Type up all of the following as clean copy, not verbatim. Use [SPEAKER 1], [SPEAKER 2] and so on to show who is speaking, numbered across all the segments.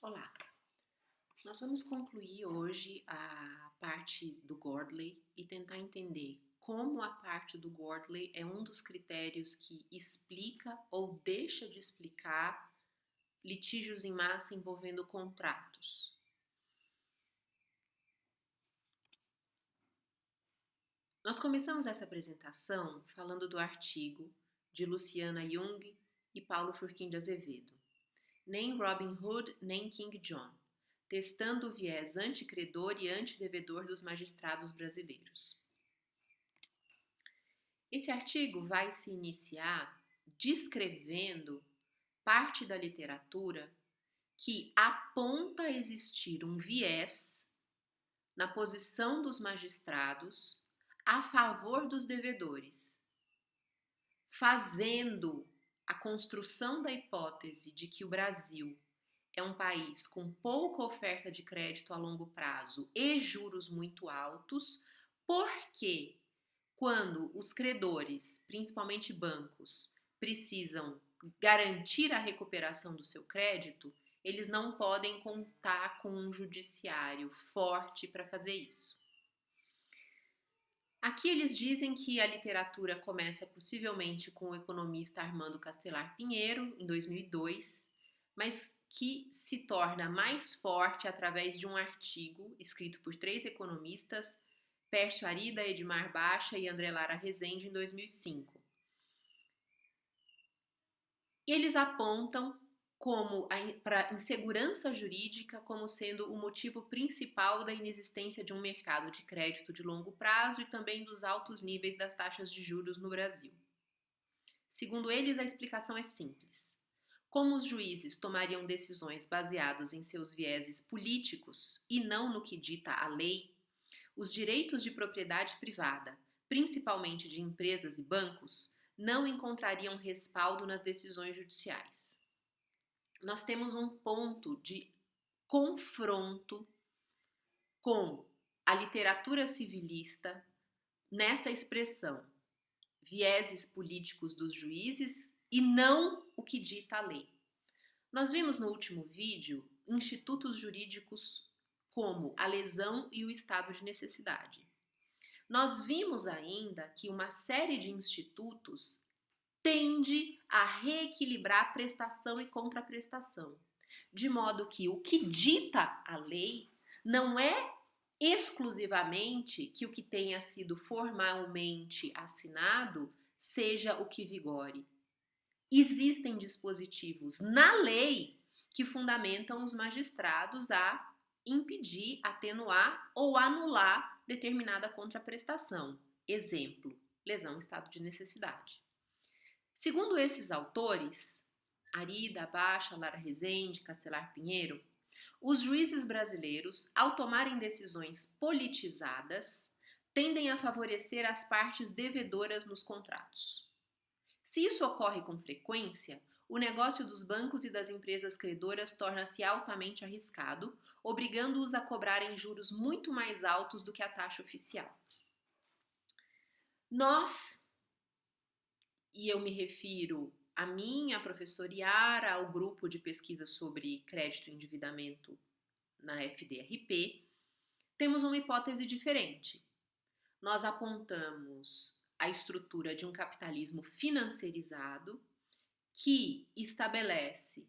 [SPEAKER 1] Olá, nós vamos concluir hoje a parte do Gordley e tentar entender como a parte do Gordley é um dos critérios que explica ou deixa de explicar litígios em massa envolvendo contratos. Nós começamos essa apresentação falando do artigo de Luciana Jung e Paulo Furquim de Azevedo. Nem Robin Hood, nem King John, testando o viés anticredor e antidevedor dos magistrados brasileiros. Esse artigo vai se iniciar descrevendo parte da literatura que aponta existir um viés na posição dos magistrados a favor dos devedores, fazendo a construção da hipótese de que o Brasil é um país com pouca oferta de crédito a longo prazo e juros muito altos, porque quando os credores, principalmente bancos, precisam garantir a recuperação do seu crédito, eles não podem contar com um judiciário forte para fazer isso. Aqui eles dizem que a literatura começa possivelmente com o economista Armando Castelar Pinheiro, em 2002, mas que se torna mais forte através de um artigo escrito por 3 economistas, Pércio Arida, Edmar Baixa e André Lara Rezende, em 2005. Eles apontam como para a insegurança jurídica como sendo o motivo principal da inexistência de um mercado de crédito de longo prazo e também dos altos níveis das taxas de juros no Brasil. Segundo eles, a explicação é simples. Como os juízes tomariam decisões baseadas em seus vieses políticos e não no que dita a lei, os direitos de propriedade privada, principalmente de empresas e bancos, não encontrariam respaldo nas decisões judiciais. Nós temos um ponto de confronto com a literatura civilista nessa expressão, vieses políticos dos juízes e não o que dita a lei. Nós vimos no último vídeo institutos jurídicos como a lesão e o estado de necessidade. Nós vimos ainda que uma série de institutos tende a reequilibrar prestação e contraprestação, de modo que o que dita a lei não é exclusivamente que o que tenha sido formalmente assinado seja o que vigore. Existem dispositivos na lei que fundamentam os magistrados a impedir, atenuar ou anular determinada contraprestação. Exemplo, lesão em estado de necessidade. Segundo esses autores, Arida, Baixa, Lara Rezende, Castelar Pinheiro, os juízes brasileiros, ao tomarem decisões politizadas, tendem a favorecer as partes devedoras nos contratos. Se isso ocorre com frequência, o negócio dos bancos e das empresas credoras torna-se altamente arriscado, obrigando-os a cobrarem juros muito mais altos do que a taxa oficial. Nós, e eu me refiro a mim, a professora Yara, ao grupo de pesquisa sobre crédito e endividamento na FDRP, temos uma hipótese diferente. Nós apontamos a estrutura de um capitalismo financeirizado que estabelece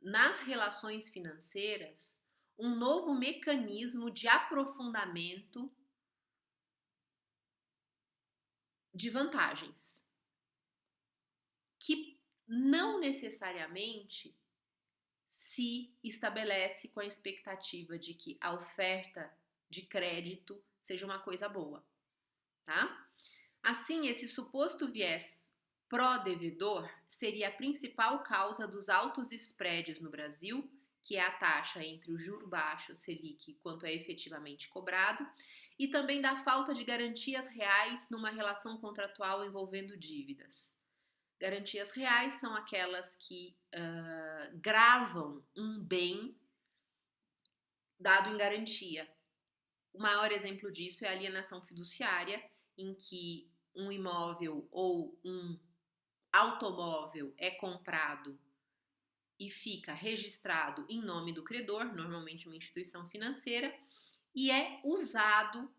[SPEAKER 1] nas relações financeiras um novo mecanismo de aprofundamento de vantagens, que não necessariamente se estabelece com a expectativa de que a oferta de crédito seja uma coisa boa, tá? Assim, esse suposto viés pró-devedor seria a principal causa dos altos spreads no Brasil, que é a taxa entre o juro baixo, Selic, e quanto é efetivamente cobrado, e também da falta de garantias reais numa relação contratual envolvendo dívidas. Garantias reais são aquelas que gravam um bem dado em garantia. O maior exemplo disso é a alienação fiduciária, em que um imóvel ou um automóvel é comprado e fica registrado em nome do credor, normalmente uma instituição financeira, e é usado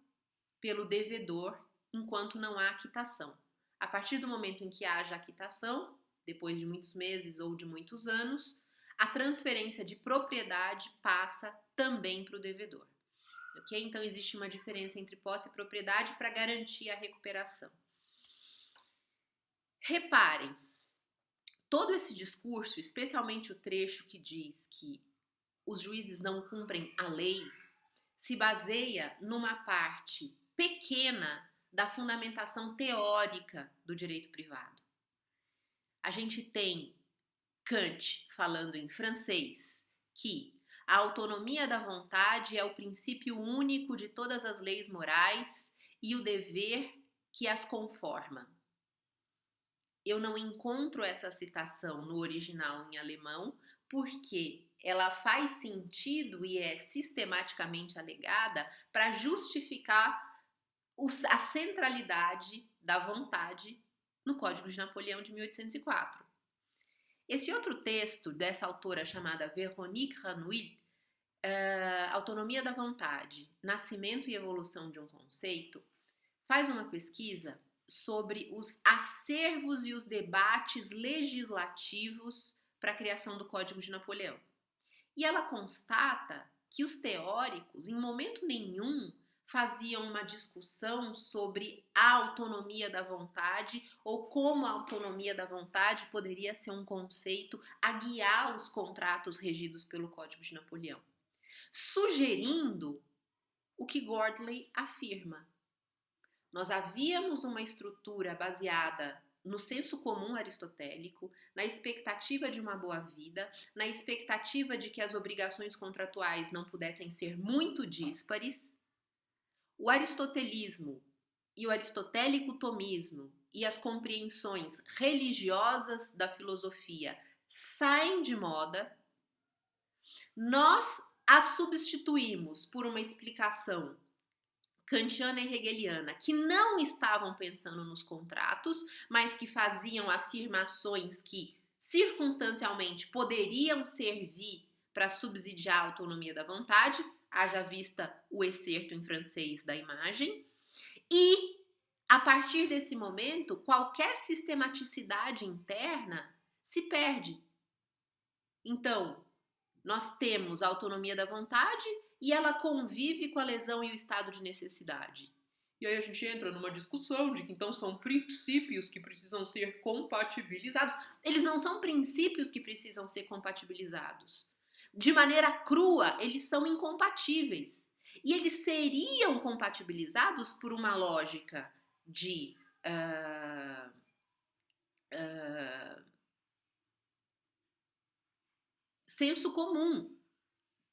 [SPEAKER 1] pelo devedor enquanto não há quitação. A partir do momento em que haja a quitação, depois de muitos meses ou de muitos anos, a transferência de propriedade passa também para o devedor. Ok? Então existe uma diferença entre posse e propriedade para garantir a recuperação. Reparem, todo esse discurso, especialmente o trecho que diz que os juízes não cumprem a lei, se baseia numa parte pequena da fundamentação teórica do direito privado. A gente tem Kant falando em francês que a autonomia da vontade é o princípio único de todas as leis morais e o dever que as conforma. Eu não encontro essa citação no original em alemão porque ela faz sentido e é sistematicamente alegada para justificar a centralidade da vontade no Código de Napoleão de 1804. Esse outro texto dessa autora chamada Véronique Ranouil, Autonomia da Vontade, Nascimento e Evolução de um Conceito, faz uma pesquisa sobre os acervos e os debates legislativos para a criação do Código de Napoleão. E ela constata que os teóricos, em momento nenhum, faziam uma discussão sobre a autonomia da vontade ou como a autonomia da vontade poderia ser um conceito a guiar os contratos regidos pelo Código de Napoleão, sugerindo o que Gordley afirma. Nós havíamos uma estrutura baseada no senso comum aristotélico, na expectativa de uma boa vida, na expectativa de que as obrigações contratuais não pudessem ser muito díspares. O aristotelismo e o aristotélico tomismo e as compreensões religiosas da filosofia saem de moda. Nós as substituímos por uma explicação kantiana e hegeliana, que não estavam pensando nos contratos, mas que faziam afirmações que circunstancialmente poderiam servir para subsidiar a autonomia da vontade, haja vista o excerto em francês da imagem, e a partir desse momento, qualquer sistematicidade interna se perde. Então, nós temos a autonomia da vontade e ela convive com a lesão e o estado de necessidade. E aí a gente entra numa discussão de que então são princípios que precisam ser compatibilizados. Eles não são princípios que precisam ser compatibilizados. De maneira crua, eles são incompatíveis. E eles seriam compatibilizados por uma lógica de senso comum,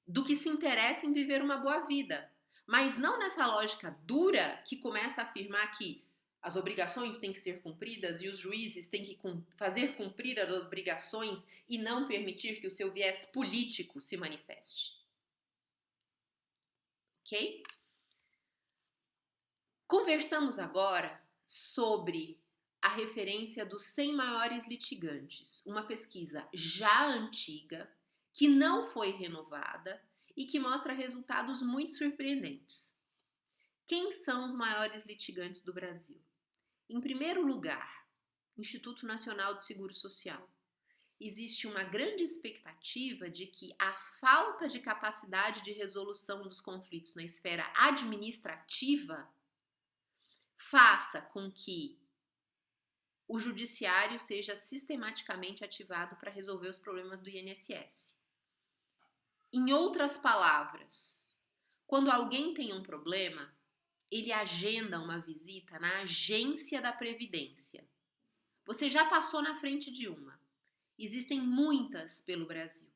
[SPEAKER 1] do que se interessa em viver uma boa vida. Mas não nessa lógica dura que começa a afirmar que as obrigações têm que ser cumpridas e os juízes têm que fazer cumprir as obrigações e não permitir que o seu viés político se manifeste. Ok? Conversamos agora sobre a referência dos 100 maiores litigantes, uma pesquisa já antiga, que não foi renovada e que mostra resultados muito surpreendentes. Quem são os maiores litigantes do Brasil? Em primeiro lugar, Instituto Nacional de Seguro Social. Existe uma grande expectativa de que a falta de capacidade de resolução dos conflitos na esfera administrativa faça com que o judiciário seja sistematicamente ativado para resolver os problemas do INSS. Em outras palavras, quando alguém tem um problema, ele agenda uma visita na agência da Previdência. Você já passou na frente de uma. Existem muitas pelo Brasil.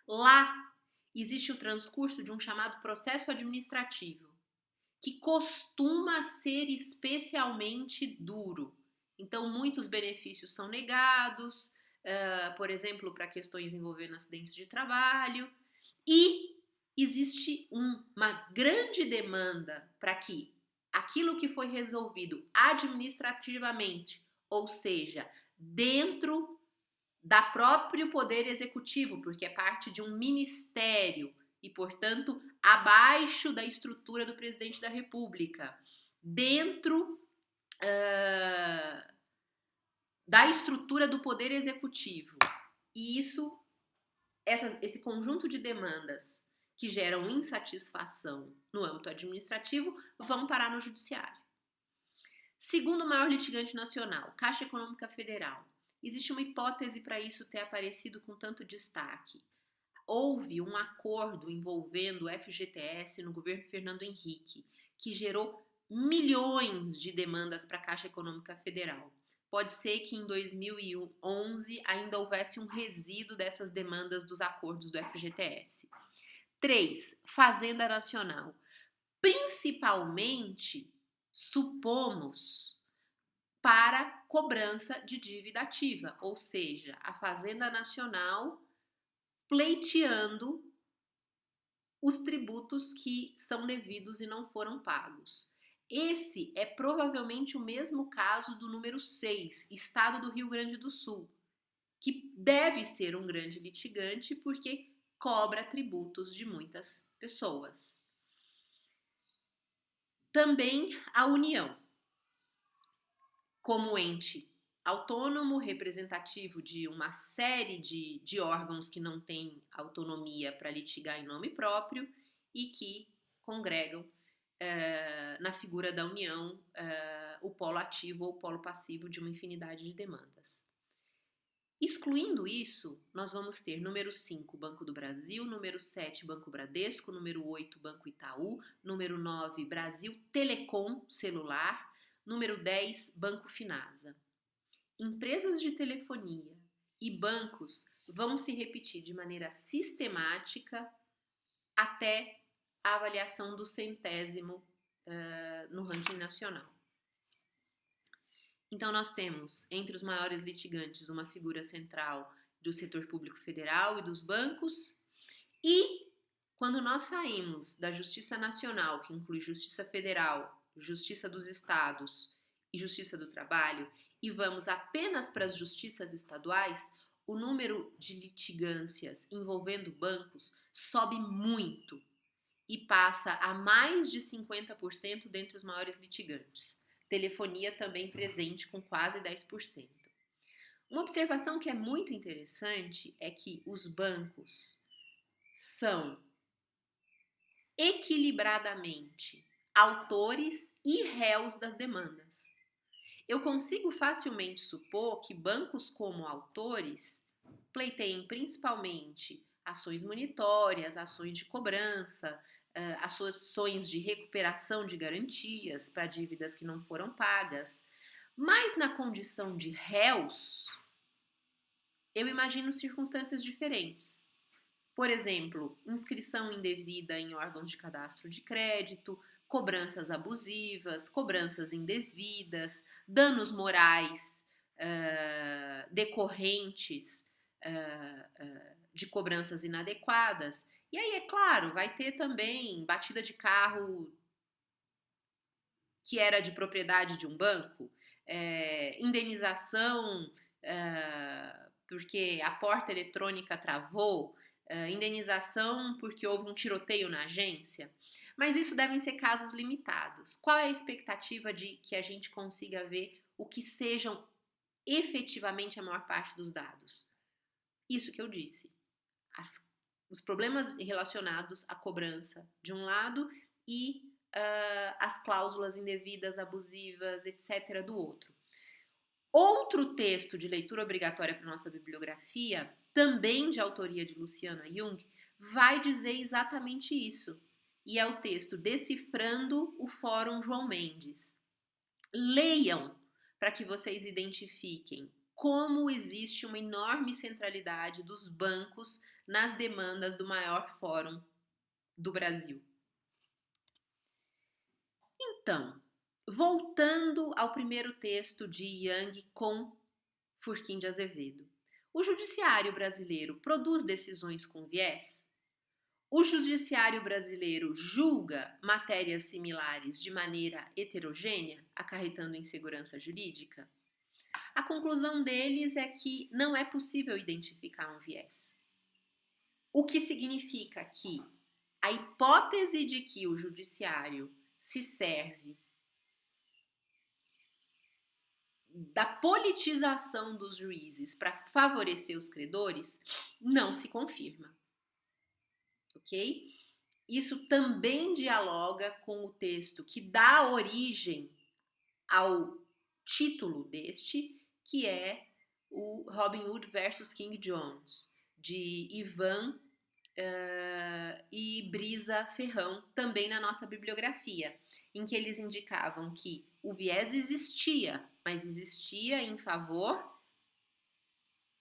[SPEAKER 1] Lá existe o transcurso de um chamado processo administrativo, que costuma ser especialmente duro. Então, muitos benefícios são negados, por exemplo, para questões envolvendo acidentes de trabalho, e existe uma grande demanda para que aquilo que foi resolvido administrativamente, ou seja, dentro da próprio Poder Executivo, porque é parte de um ministério e, portanto, abaixo da estrutura do presidente da República, dentro da estrutura do Poder Executivo. E esse conjunto de demandas que geram insatisfação no âmbito administrativo vão parar no judiciário. Segundo maior litigante nacional, Caixa Econômica Federal, existe uma hipótese para isso ter aparecido com tanto destaque. Houve um acordo envolvendo o FGTS no governo Fernando Henrique, que gerou milhões de demandas para a Caixa Econômica Federal. Pode ser que em 2011 ainda houvesse um resíduo dessas demandas dos acordos do FGTS. 3. Fazenda Nacional. Principalmente, supomos, para cobrança de dívida ativa, ou seja, a Fazenda Nacional pleiteando os tributos que são devidos e não foram pagos. Esse é provavelmente o mesmo caso do número 6, Estado do Rio Grande do Sul, que deve ser um grande litigante porque cobra tributos de muitas pessoas. Também a União, como ente autônomo, representativo de uma série de órgãos que não têm autonomia para litigar em nome próprio e que congregam na figura da União o polo ativo ou o polo passivo de uma infinidade de demandas. Excluindo isso, nós vamos ter número 5, Banco do Brasil, número 7, Banco Bradesco, número 8, Banco Itaú, número 9, Brasil Telecom Celular, número 10, Banco Finasa. Empresas de telefonia e bancos vão se repetir de maneira sistemática até a avaliação do 100º no ranking nacional. Então, nós temos, entre os maiores litigantes, uma figura central do setor público federal e dos bancos. E, quando nós saímos da Justiça Nacional, que inclui Justiça Federal, Justiça dos Estados e Justiça do Trabalho, e vamos apenas para as justiças estaduais, o número de litigâncias envolvendo bancos sobe muito e passa a mais de 50% dentre os maiores litigantes. Telefonia também presente com quase 10%. Uma observação que é muito interessante é que os bancos são equilibradamente autores e réus das demandas. Eu consigo facilmente supor que bancos como autores pleiteiem principalmente ações monitórias, ações de cobrança, ações de recuperação de garantias para dívidas que não foram pagas. Mas na condição de réus, eu imagino circunstâncias diferentes. Por exemplo, inscrição indevida em órgãos de cadastro de crédito, cobranças abusivas, cobranças indevidas, danos morais decorrentes de cobranças inadequadas. E aí, é claro, vai ter também batida de carro que era de propriedade de um banco, indenização porque a porta eletrônica travou, indenização porque houve um tiroteio na agência. Mas isso devem ser casos limitados. Qual é a expectativa de que a gente consiga ver o que sejam efetivamente a maior parte dos dados? Isso que eu disse. Os problemas relacionados à cobrança de um lado e as cláusulas indevidas, abusivas, etc. do outro. Outro texto de leitura obrigatória para nossa bibliografia, também de autoria de Luciana Jung, vai dizer exatamente isso. E é o texto Decifrando o Fórum João Mendes. Leiam para que vocês identifiquem como existe uma enorme centralidade dos bancos nas demandas do maior fórum do Brasil. Então, voltando ao primeiro texto de Jung com Furquim de Azevedo. O judiciário brasileiro produz decisões com viés? O judiciário brasileiro julga matérias similares de maneira heterogênea, acarretando insegurança jurídica? A conclusão deles é que não é possível identificar um viés. O que significa que a hipótese de que o judiciário se serve da politização dos juízes para favorecer os credores não se confirma, ok? Isso também dialoga com o texto que dá origem ao título deste, que é o Robin Hood versus King Jones, de Ivan e Brisa Ferrão, também na nossa bibliografia, em que eles indicavam que o viés existia, mas existia em favor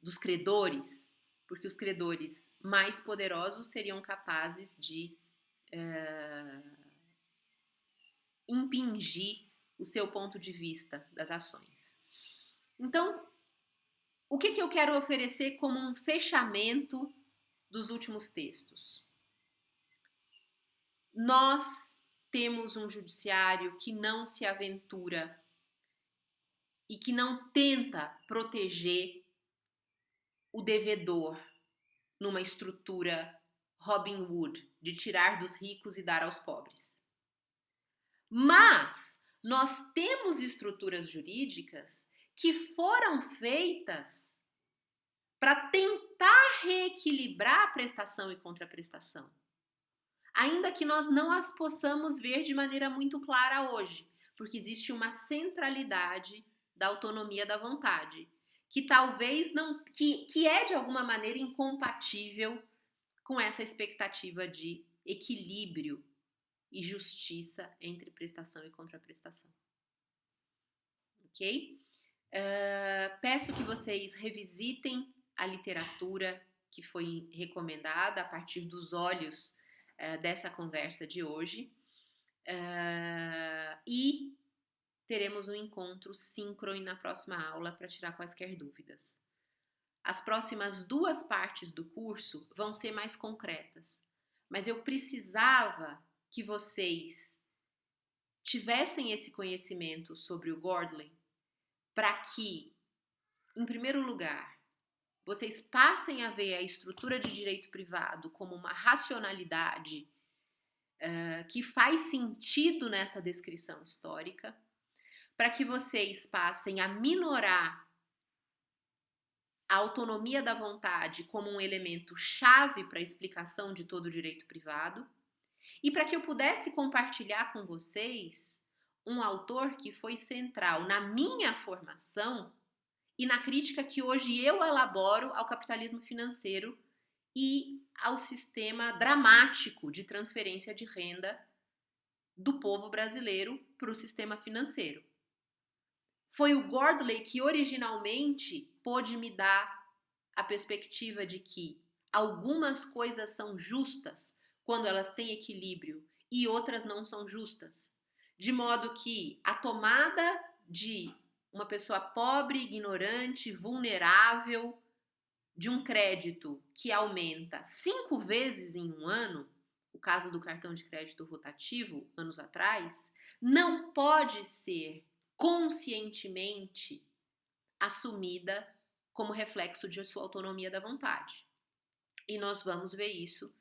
[SPEAKER 1] dos credores, porque os credores mais poderosos seriam capazes de impingir o seu ponto de vista das ações. Então, o que eu quero oferecer como um fechamento dos últimos textos? Nós temos um judiciário que não se aventura e que não tenta proteger o devedor numa estrutura Robin Hood, de tirar dos ricos e dar aos pobres. Mas nós temos estruturas jurídicas que foram feitas para tentar reequilibrar prestação e contraprestação, ainda que nós não as possamos ver de maneira muito clara hoje, porque existe uma centralidade da autonomia da vontade, que talvez não, que é de alguma maneira incompatível com essa expectativa de equilíbrio e justiça entre prestação e contraprestação. Ok? Peço que vocês revisitem a literatura que foi recomendada a partir dos olhos dessa conversa de hoje e teremos um encontro síncrono na próxima aula para tirar quaisquer dúvidas. As próximas 2 partes do curso vão ser mais concretas, mas eu precisava que vocês tivessem esse conhecimento sobre o Gordley para que, em primeiro lugar, vocês passem a ver a estrutura de direito privado como uma racionalidade que faz sentido nessa descrição histórica, para que vocês passem a minorar a autonomia da vontade como um elemento chave para a explicação de todo o direito privado, e para que eu pudesse compartilhar com vocês um autor que foi central na minha formação e na crítica que hoje eu elaboro ao capitalismo financeiro e ao sistema dramático de transferência de renda do povo brasileiro para o sistema financeiro. Foi o Gordley que originalmente pôde me dar a perspectiva de que algumas coisas são justas quando elas têm equilíbrio e outras não são justas. De modo que a tomada de uma pessoa pobre, ignorante, vulnerável, de um crédito que aumenta 5 vezes em um ano, o caso do cartão de crédito rotativo, anos atrás, não pode ser conscientemente assumida como reflexo de sua autonomia da vontade. E nós vamos ver isso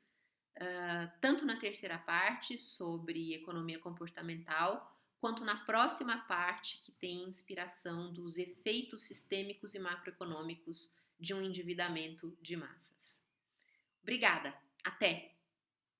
[SPEAKER 1] tanto na terceira parte sobre economia comportamental, quanto na próxima parte que tem inspiração dos efeitos sistêmicos e macroeconômicos de um endividamento de massas. Obrigada, até!